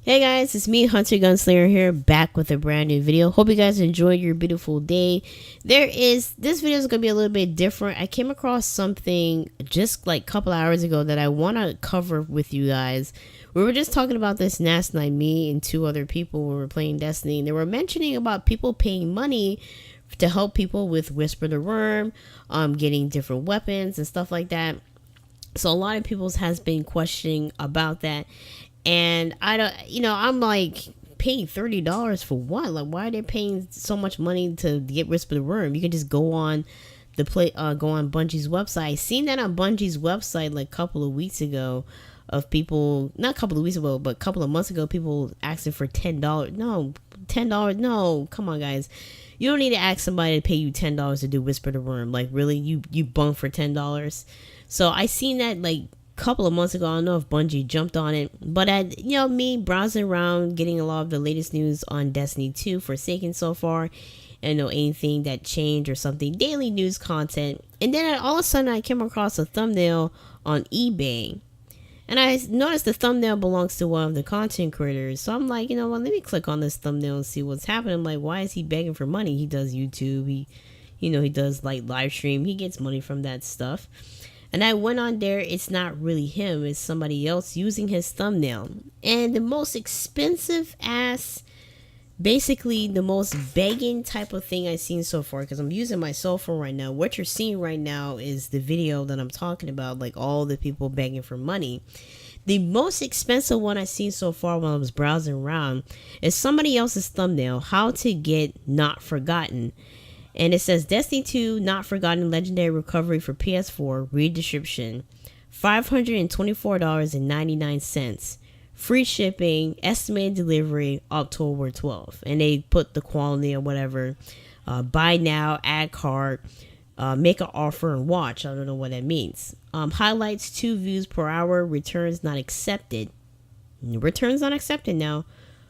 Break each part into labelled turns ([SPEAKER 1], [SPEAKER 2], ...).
[SPEAKER 1] Hey guys, it's me, Hunter Gunslinger here, back with a brand new video. Hope you guys enjoyed your beautiful day. This video is going to be a little bit different. I came across something just like a couple hours ago that I want to cover with you guys. We were just talking about this last night, me and two other people when we were playing Destiny, and they were mentioning about people paying money to help people with Whisper the Worm, getting different weapons and stuff like that. So a lot of people has been questioning about that. And I don't, I'm like, paying $30 for what? Like, why are they paying so much money to get Whisper the Worm? You can just go on go on Bungie's website. I seen that on Bungie's website like a couple of weeks ago, of people, not a couple of weeks ago, but a couple of months ago, people asking for $10. No, $10. No, come on, guys. You don't need to ask somebody to pay you $10 to do Whisper the Worm. Like, really, you bunk for $10? So I seen that like couple of months ago. I don't know if Bungie jumped on it, but me browsing around, getting a lot of the latest news on Destiny 2 Forsaken so far, and anything that changed or something, daily news content. And then all of a sudden I came across a thumbnail on eBay, and I noticed the thumbnail belongs to one of the content creators. So I'm like, let me click on this thumbnail and see what's happening. I'm like, why is he begging for money? He does YouTube, he does like live stream, he gets money from that stuff. And I went on there, it's not really him, it's somebody else using his thumbnail. And the most expensive ass, basically the most begging type of thing I've seen so far, because I'm using my cell phone right now. What you're seeing right now is the video that I'm talking about, like all the people begging for money. The most expensive one I've seen so far when I was browsing around is somebody else's thumbnail, how to get Not Forgotten. And it says Destiny 2 Not Forgotten Legendary Recovery for PS4. Read description. $524.99. Free shipping. Estimated delivery October 12th. And they put the quality or whatever. Buy now. Add cart. Make an offer and watch. I don't know what that means. Highlights 2 views per hour. Returns not accepted. Returns not accepted now.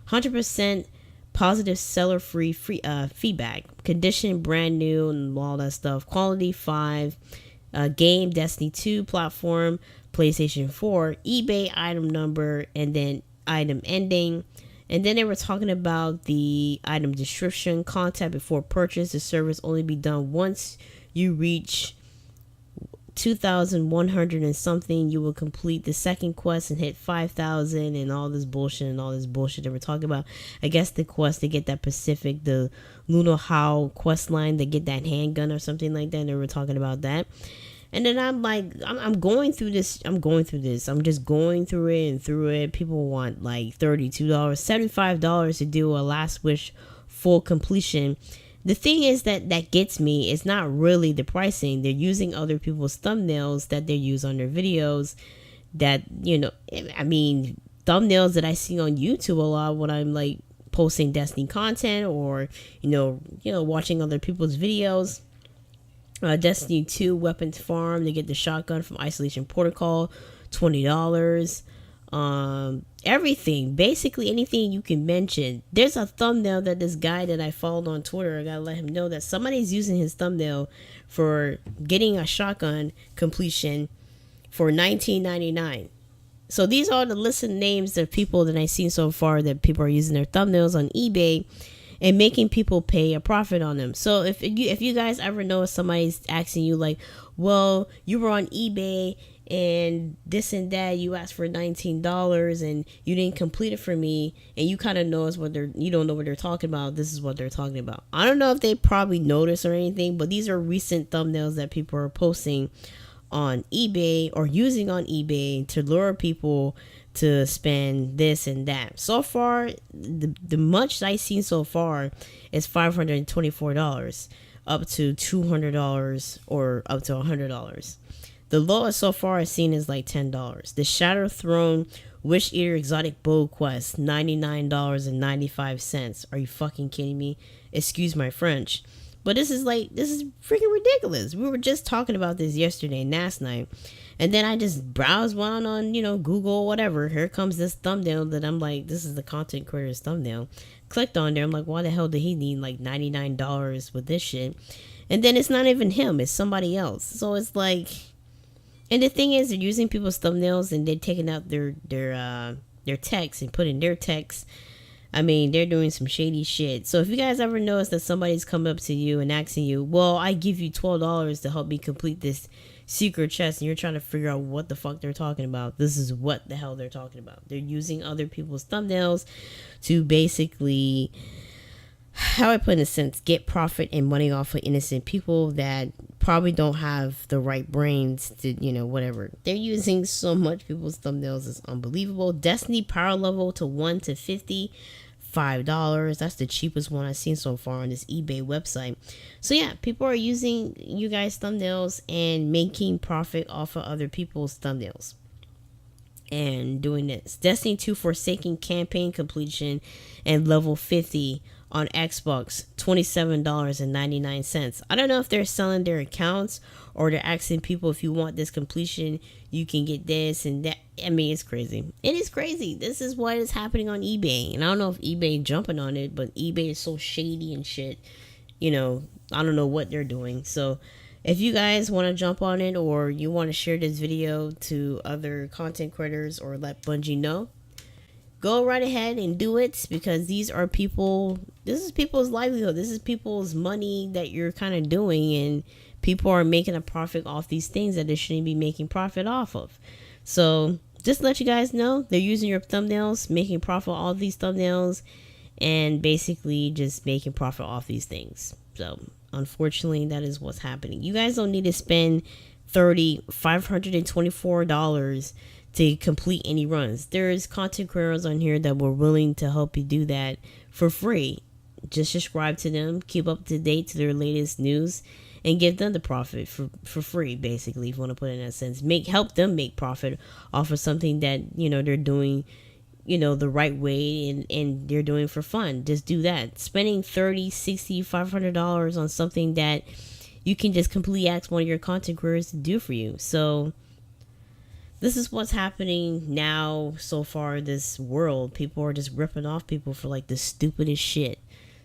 [SPEAKER 1] 100% positive seller free feedback. Condition brand new and all that stuff. Quality 5. Game Destiny 2 platform PlayStation 4. eBay item number, and then item ending. And then they were talking about the item description. Contact before purchase. The service only be done once you reach 2,100 and something. You will complete the second quest and hit 5,000 and all this bullshit that we're talking about. I guess the quest to get that Pacific, the Luna How quest line to get that handgun or something like that. And they were talking about that. And then I'm like, I'm going through this. I'm just going through it. People want like $32, $75 to do a Last Wish full completion. The thing is that gets me is not really the pricing. They're using other people's thumbnails that they use on their videos. That, thumbnails that I see on YouTube a lot when I'm like posting Destiny content or, watching other people's videos. Destiny 2 weapons farm. They get the shotgun from Isolation Protocol, $20. Everything, basically anything you can mention. There's a thumbnail that this guy that I followed on Twitter, I gotta let him know that somebody's using his thumbnail for getting a shotgun completion for $19.99. So these are the list of names of people that I've seen so far that people are using their thumbnails on eBay and making people pay a profit on them. So if you guys ever know if somebody's asking you like, well, you were on eBay and this and that, you asked for $19 and you didn't complete it for me, and you kind of know you don't know what they're talking about. This is what they're talking about. I don't know if they probably noticed or anything, but these are recent thumbnails that people are posting on eBay or using on eBay to lure people to spend this and that. So far, the much I've seen so far is $524, up to $200 or up to $100. The lowest so far I've seen is like $10. The Shadow Throne Wish Eater Exotic Bow Quest, $99.95. Are you fucking kidding me? Excuse my French. But this is freaking ridiculous. We were just talking about this yesterday, last night. And then I just browsed one on, Google or whatever. Here comes this thumbnail that I'm like, this is the content creator's thumbnail. Clicked on there. I'm like, why the hell did he need like $99 with this shit? And then it's not even him. It's somebody else. So it's like... And the thing is, they're using people's thumbnails and they're taking out their their text and put in their text. I mean, they're doing some shady shit. So if you guys ever notice that somebody's coming up to you and asking you, well, I give you $12 to help me complete this secret chest, and you're trying to figure out what the fuck they're talking about, this is what the hell they're talking about. They're using other people's thumbnails to basically, how I put in a sense, get profit and money off of innocent people that probably don't have the right brains to, whatever. They're using so much people's thumbnails. It's unbelievable. Destiny power level to 1 to 50, $5. That's the cheapest one I've seen so far on this eBay website. So yeah, people are using you guys' thumbnails and making profit off of other people's thumbnails and doing this. Destiny 2 Forsaken campaign completion and level 50 on Xbox, $27.99. I don't know if they're selling their accounts or they're asking people, if you want this completion, you can get this and that. I mean, it's crazy. It is crazy. This is what is happening on eBay. And I don't know if eBay jumping on it, but eBay is so shady and shit. I don't know what they're doing. So if you guys want to jump on it, or you want to share this video to other content creators or let Bungie know, go right ahead and do it, because these are people, this is people's livelihood. This is people's money that you're kind of doing, and people are making a profit off these things that they shouldn't be making profit off of. So just to let you guys know, they're using your thumbnails, making profit off these thumbnails, and basically just making profit off these things. So unfortunately, that is what's happening. You guys don't need to spend $524 to complete any runs. There's content creators on here that were willing to help you do that for free. Just subscribe to them, keep up to date to their latest news, and give them the profit for free, basically, if you want to put it in that sense. Help them make profit off of something that they're doing the right way, and they're doing for fun. Just do that. Spending $30, $60, $500 on something that you can just completely ask one of your content creators to do for you. So this is what's happening now so far in this world. People are just ripping off people for like the stupidest shit.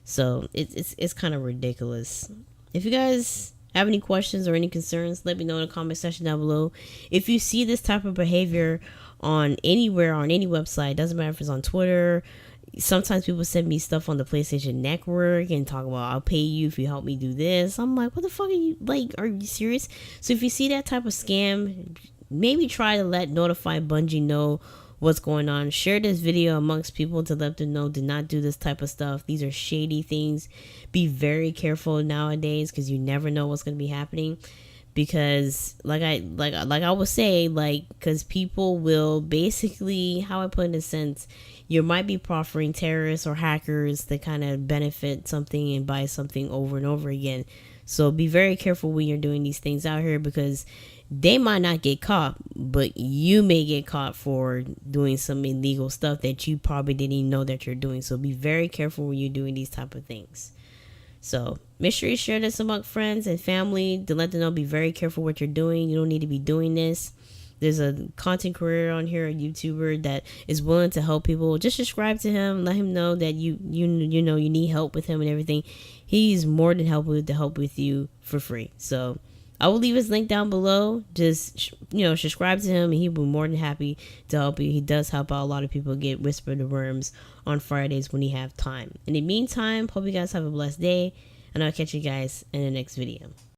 [SPEAKER 1] So it's kind of ridiculous. If you guys have any questions or any concerns, let me know in the comment section down below. If you see this type of behavior on anywhere, on any website, doesn't matter if it's on Twitter. Sometimes people send me stuff on the PlayStation Network and talk about, I'll pay you if you help me do this. I'm like, what the fuck are you, like, are you serious? So if you see that type of scam, maybe try to notify Bungie know what's going on. Share this video amongst people to let them know, do not do this type of stuff. These are shady things. Be very careful nowadays, because you never know what's going to be happening. Because like I would say, because people will basically, how I put in a sense, you might be proffering terrorists or hackers that kind of benefit something and buy something over and over again. So be very careful when you're doing these things out here, because they might not get caught, but you may get caught for doing some illegal stuff that you probably didn't even know that you're doing. So be very careful when you're doing these type of things. So make sure you share this among friends and family to let them know, be very careful what you're doing. You don't need to be doing this. There's a content creator on here, a YouTuber that is willing to help people. Just subscribe to him. Let him know that you need help with him and everything. He's more than happy to help with you for free. So I will leave his link down below. Just, subscribe to him, and he'll be more than happy to help you. He does help out a lot of people get Whisper the Worms on Fridays when he have time. In the meantime, hope you guys have a blessed day, and I'll catch you guys in the next video.